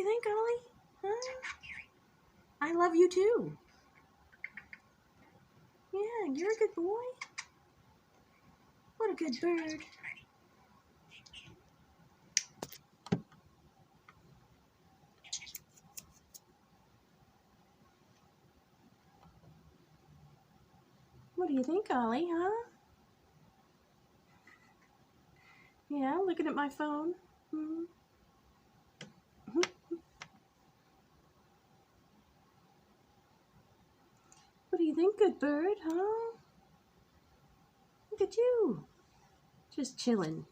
you think, Ollie? Huh? I love you too. Yeah, you're a good boy. What a good bird. What do you think, Ollie, huh? Yeah, looking at my phone. What do you think, good bird, huh? Look at you. Just chilling.